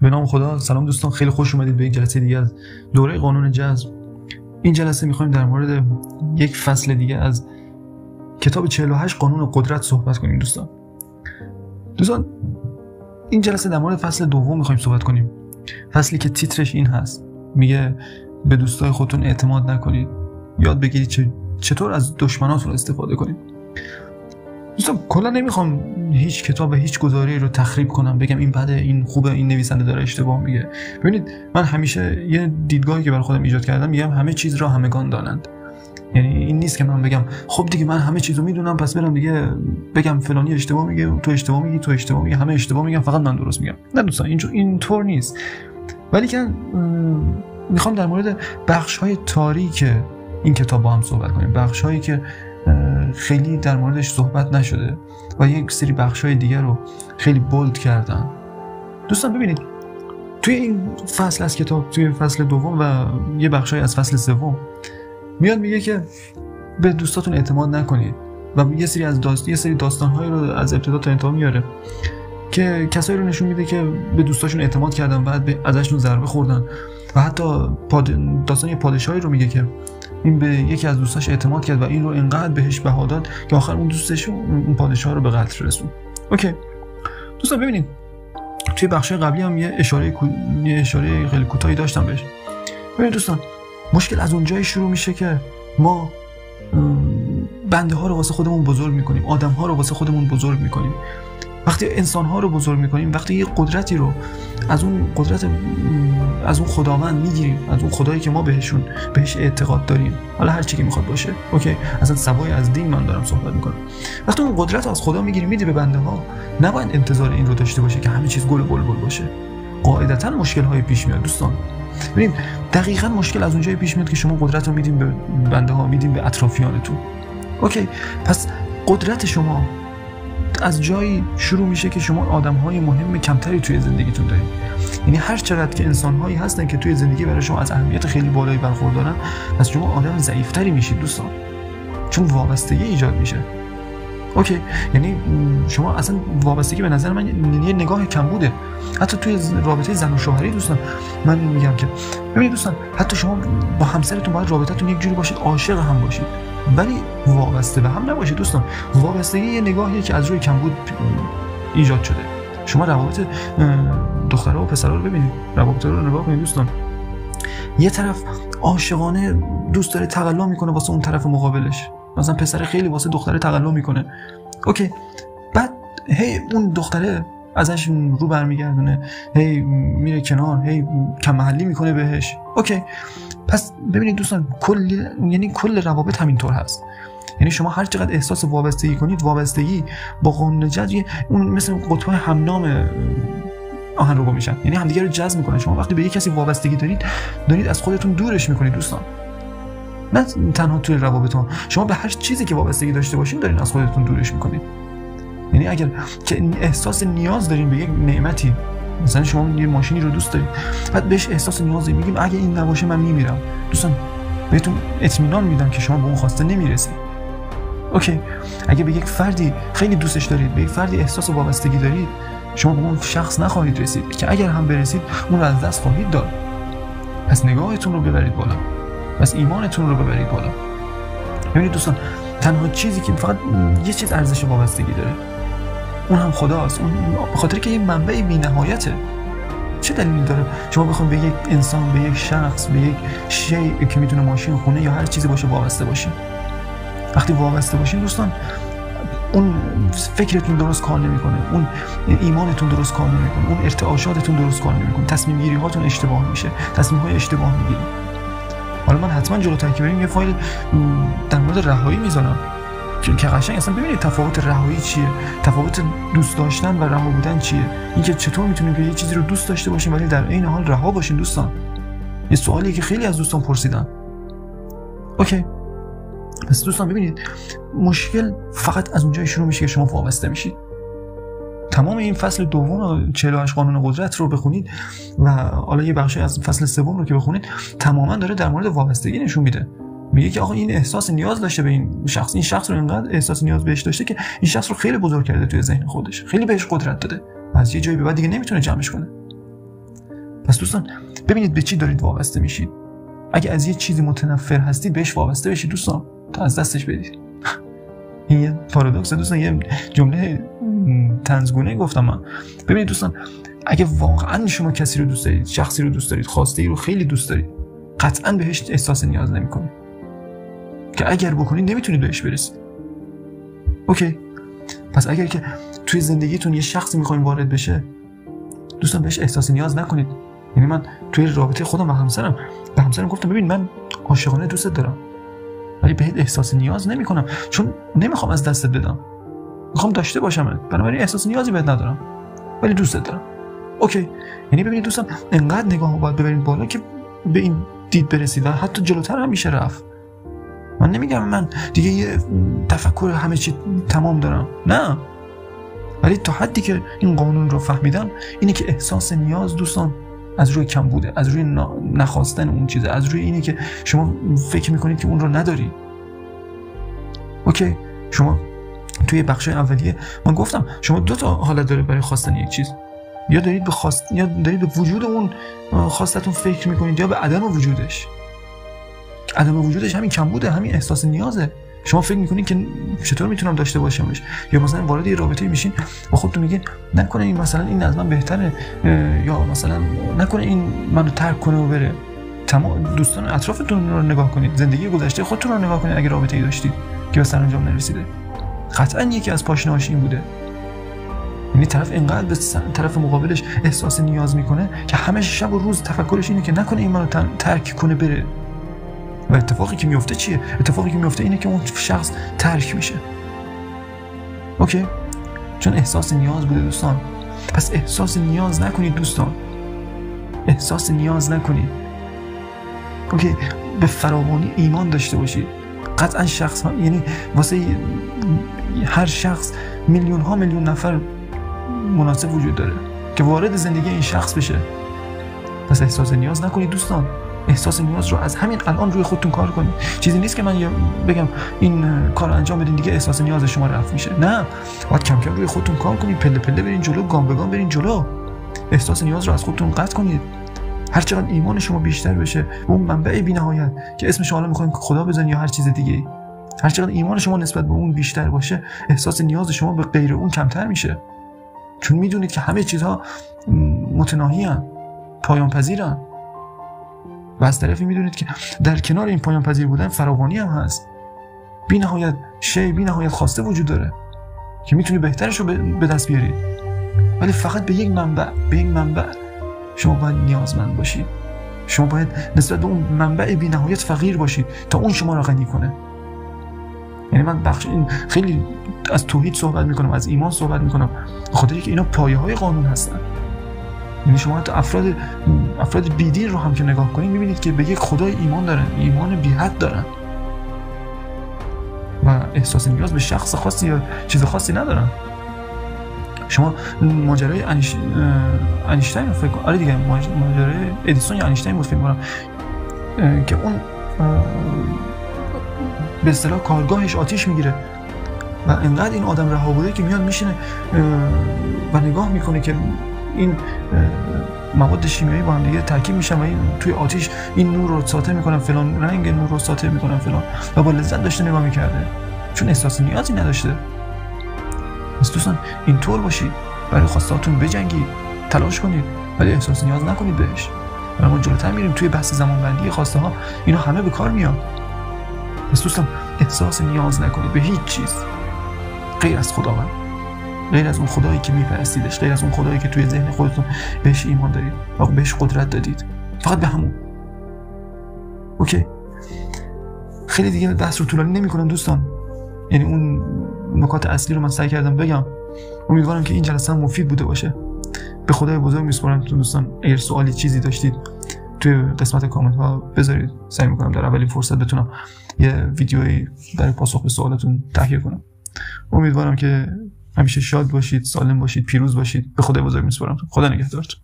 به نام خدا. سلام دوستان، خیلی خوش اومدید به یک جلسه دیگه از دوره قانون جذب. این جلسه می‌خوایم در مورد یک فصل دیگه از کتاب 48 قانون قدرت صحبت کنیم. دوستان این جلسه در مورد فصل دوم می‌خوایم صحبت کنیم، فصلی که تیترش این هست، میگه به دوستای خودتون اعتماد نکنید، یاد بگیرید چطور از دشمناتون استفاده کنید. دوستان کلا نمیخوام هیچ کتاب و هیچ گزاره‌ای رو تخریب کنم، بگم این بده، این خوبه، این نویسنده داره اشتباه میگه. ببینید من همیشه یه دیدگاهی که برای خودم ایجاد کردم، میگم همه چیز را همگان دانند. یعنی این نیست که من بگم خب دیگه من همه چیزو میدونم پس برم دیگه بگم فلانی اشتباه میگه، تو اشتباه میگی، تو اشتباه میگی، همه اشتباه میگن، فقط من درست میگم. نه دوستان اینطور نیست. ولی که میخوام در مورد بخش‌های تاریک این کتاب با هم صحبت کنیم، بخش‌هایی که خیلی در موردش صحبت نشده و یک سری بخش‌های دیگر رو خیلی بولد کردن. دوستان ببینید توی این فصل از کتاب، توی فصل دوم و یه بخش‌های از فصل سوم میاد میگه که به دوستاتون اعتماد نکنید و یه سری داستان‌هایی رو از ابتدا تا انتها میاره که کسایی رو نشون میده که به دوستاشون اعتماد کردن بعد ازشون ضربه خوردن و حتی داستان یه پادشاهی رو میگه که این به یکی از دوستاش اعتماد کرد و این رو اینقدر بهش بها داد که آخر اون دوستش اون پادشاه رو به قتل رسوند. اوکی دوستان ببینید توی بخش قبلی هم یه اشاره خیلی کوتاهی داشتم بهش. ببینید دوستان مشکل از اونجایی شروع میشه که ما بنده ها رو واسه خودمون بزرگ میکنیم، آدم ها رو واسه خودمون بزرگ میکنیم. وقتی انسان ها رو بزرگ میکنیم، وقتی یه قدرتی رو از اون خداوند میگیریم، از اون خدایی که ما بهش اعتقاد داریم، حالا هر چی که میخواد باشه، اوکی اصلا سوای از دین من دارم صحبت میکنم، وقتی اون قدرت رو از خدا میگیریم میدی به بنده ها، نباید انتظار این رو داشته باشه که همه چیز گل بلبل باشه. قاعدتا مشکل های پیش میاد دوستان. ببین دقیقاً مشکل از اونجایی پیش میاد که شما قدرت رو میدین به بنده ها، میدین به اطرافیانتون. اوکی پس قدرت شما از جایی شروع میشه که شما آدم‌های مهم کمتری توی زندگیتون دارید. یعنی هر چقدر که انسان‌هایی هستن که توی زندگی برای شما از اهمیت خیلی بالایی برخوردارن، پس شما آدم ضعیف‌تری میشید دوستان، چون وابستگی ایجاد میشه. اوکی یعنی شما اصلا وابستگی به نظر من یه نگاه کم بوده. حتی توی رابطه زن و شوهری دوستان من میگم که ببینید دوستان حتی شما با همسرتون باید رابطتون یک جوری باشید، عاشق هم باشید ولی وابسته به هم نباشید دوستان. وابستگی یه نگاهیه که از روی کمبود ایجاد شده. شما روابط دخترها و پسرها رو ببینید، روابط رو نگاه کنید دوستان. یه طرف عاشقانه دوست داره تقلا میکنه واسه اون طرف مقابلش، مثلا پسر خیلی واسه دختره تقلا میکنه، اوکی بعد هی اون دختره ازش رو برمیگردونه، هی میره کنار، هی کم محلی میکنه بهش، اوکی پس ببینید دوستان کل روابط همینطور هست. یعنی شما هر چقدر احساس وابستگی کنید، وابستگی با قانون جذب اون مثل قطب‌های همنام آهنربا میشن، یعنی همدیگه رو جذب میکنن. شما وقتی به یک کسی وابستگی دارید از خودتون دورش میکنید دوستان. نه تنها توی روابطتون، شما به هر چیزی که وابستگی داشته باشین دارین از خودتون دورش میکنید. یعنی اگر که احساس نیاز دارین به یک نعمتی، مثلا شما یه ماشینی رو دوست دارید بعد بهش احساس نیاز دارید، میگیم اگه این نباشه من میمیرم، دوستان بهتون اطمینان میدم که شما به اون خواسته نمیرسید. اوکی اگه به یک فردی خیلی دوستش دارید، به یک فردی احساس وابستگی دارید، شما به اون شخص نخواهید رسید که اگر هم برسید اون رو از دست خواهید داد. پس نگاهتون رو ببرید بالا، پس ایمانتون رو ببرید بالا. ببینید دوستان تنها چیزی که فقط یه چیز ارزش وابستگی داره اون هم خداست، اون به خاطر که یه منبع بی‌نهایته. چه دلیلی داره شما بخواید به یک انسان، به یک شخص، به یک شیء که میتونه ماشین، خونه یا هر چیزی باشه وابسته باشین؟ وقتی وابسته باشین دوستان اون فکرتون درست کار نمیکنه، اون ایمانتون درست کار نمیکنه، اون ارتعاشاتتون درست کار نمیکنه، تصمیم گیری هاتون اشتباه میشه، تصمیم های اشتباه میگیرید. حالا من حتما جلوتر که بریم یه فایل در مورد رهایی میذارم که قشنگ اصلا ببینید تفاوت رهایی چیه، تفاوت دوست داشتن و رها بودن چیه، اینکه چطور میتونیم که یه چیزی رو دوست داشته باشیم ولی در عین حال رها باشیم دوستان. یه سوالیه که خیلی از دوستان پرسیدن. اوکی پس دوستان ببینید مشکل فقط از اونجایی شروع میشه که شما وابسته میشید. تمام این فصل دوم 48 قانون قدرت رو بخونید و حالا یه بخشی از فصل سوم رو که بخونید تماما داره در مورد وابستگی نشون میده. میگه که آقا این احساس نیاز داشته به این شخص رو اینقدر احساس نیاز بهش داشته که این شخص رو خیلی بزرگ کرده توی ذهن خودش، خیلی بهش قدرت داده، از یه جایی به بعد دیگه نمیتونه جمعش کنه. پس دوستان ببینید به چی دارید وابسته میشید. اگه از یه چیزی متنفر هستید بهش وابسته بشید دوستان تا از دستش بدید. این یه پارادوکس دوستان، یه جمله طنزگونه گفتم من. ببینید دوستان اگه واقعا شما کسی رو دوست دارید، شخصی رو دوست دارید، خواسته ای رو خیلی دوست دارید، قطعا بهش احساس نیاز نمی‌کنید. که اگر بکنید نمیتونید بهش برسید. اوکی؟ پس اگر که توی زندگیتون یه شخصی می‌خواید وارد بشه، دوستان بهش احساس نیاز نکنید. یعنی من توی رابطه خودم با همسرم گفتم ببین من عاشقانه دوستت دارم ولی بهت احساس نیاز نمی‌کنم چون نمی‌خوام از دستت بدم. می‌خوام داشته باشم. بنابراین احساس نیازی بهت ندارم ولی دوستت دارم. اوکی؟ یعنی ببینید دوستان انقدر نگاهو باید ببرید بالا که به این دید برسید و حتی جلوتر هم میشه رفت. من نمیگم من دیگه یه تفکر همه چی تمام دارم، نه، ولی تا حدی که این قانون رو فهمیدم اینه که احساس نیاز دوستان از روی کم بوده، از روی نخواستن اون چیزه، از روی اینه که شما فکر میکنید که اون رو نداری. اوکی؟ شما توی بخش اولیه من گفتم شما دو تا حالت داره برای خواستن یک چیز. یا دارید به یا دارید به وجود اون خواستتون فکر میکنید یا به عدم وجودش. عدم وجودش همین کم بوده، همین احساس نیازه. شما فکر میکنید که چطور میتونم داشته باشمش، یا مثلا وارد یه رابطه میشین با خودتون میگین نکنه این مثلا این از من بهتره، یا مثلا نکنه این منو ترک کنه و بره. تمام دوستان اطرافتون رو نگاه کنید، زندگی گذشته خودتون رو نگاه کنید. اگه رابطه‌ای داشتید که به سرانجام نرسیده، قطعا یکی از پاشنه‌هاش این بوده. یعنی طرف اینقدر به طرف مقابلش احساس نیاز میکنه که همه شب و روز تفکرش اینه که نکنه این منو ترک کنه بره. و اتفاقی که میفته چیه؟ اتفاقی که میفته اینه که اون شخص ترک میشه. اوکی؟ چون احساس نیاز بوده دوستان. پس احساس نیاز نکنید دوستان. احساس نیاز نکنید. اوکی؟ به فراوانی ایمان داشته باشید. قطعا شخص ها، یعنی واسه هر شخص میلیون نفر مناسب وجود داره که وارد زندگی این شخص بشه. پس احساس نیاز نکنید دوستان. احساس نیاز رو از همین الان روی خودتون کار کنید. چیزی نیست که من بگم این کار انجام بدین دیگه احساس نیاز شما رفع میشه. نه، باید کم کم روی خودتون کار کنید، پله پله برین جلو، گام به گام برین جلو. احساس نیاز رو از خودتون قطع کنید. هر چقدر ایمان شما بیشتر بشه به اون منبع بی‌نهایت که اسمش حالا می‌خواید خدا بزنید یا هر چیز دیگه، هر چقدر ایمان شما نسبت به اون بیشتر باشه، احساس نیاز شما به غیر اون کمتر میشه. چون میدونید که همه چیزها متناهی‌اند، پایان پذیرند. و از طرفی میدونید که در کنار این پایان پذیر بودن فراوانی هم هست. بی‌نهایت بی‌نهایت خواسته وجود داره که میتونی بهترش رو به دست بیارید. ولی فقط به یک منبع شما باید نیازمند باشید. شما باید نسبت به اون منبع بی‌نهایت فقیر باشید تا اون شما را غنی کنه. یعنی من این خیلی از توحید صحبت میکنم، از ایمان صحبت میکنم، بخاطر اینکه اینا پایه‌های قانون هستن. یعنی شما حتی افراد بیدین رو هم که نگاه کنید میبینید که به یک خدای ایمان دارن، ایمان بی حد دارن و احساس نیاز به شخص خاصی یا چیز خاصی ندارن. شما ماجرای انیشتین رو فکر کنید، آره دیگه، ماجرای ادیسون یا انیشتین بود فکر کنم که اون به اصطلاح کارگاهش آتیش میگیره و انقدر این آدم رها بوده که میاد میشینه و نگاه میکنه که این مواد شیمیایی با هم دیگه ترکیب میشن و این توی آتیش این نور رو ساطع میکنن، فلان رنگ نور رو ساطع میکنن فلان، و با لذت داشته نگاه میکرده چون احساس نیازی نداشته. پس دوستان اینطور باشید، برای خواستهاتون بجنگید، تلاش کنید، ولی احساس نیاز نکنید بهش. ما جلوتر میریم توی بحث زمانبندی خواسته ها، اینا همه به کار میاد. پس دوستان احساس نیاز نکنید به هیچ چیز غیر از خداوند، غیر از اون خدایی که میپرستیدش، غیر از اون خدایی که توی ذهن خودتون بهش ایمان دارید و بهش قدرت دادید، فقط به همون. اوکی؟ خیلی دیگه بحث رو طولانی نمی‌کنم دوستان، یعنی اون نکات اصلی رو من سعی کردم بگم. امیدوارم که این جلسه هم مفید بوده باشه. به خدای بزرگ میسپارم دوستان. اگر سوالی چیزی داشتید توی قسمت کامنت ها بذارید، سعی میکنم در اولین فرصت بتونم یه ویدیویی برای پاسخ به سوالاتون تهیه کنم. امیدوارم که همیشه شاد باشید، سالم باشید، پیروز باشید. به خدای بزرگ میسپارم. خدا نگهدارتون.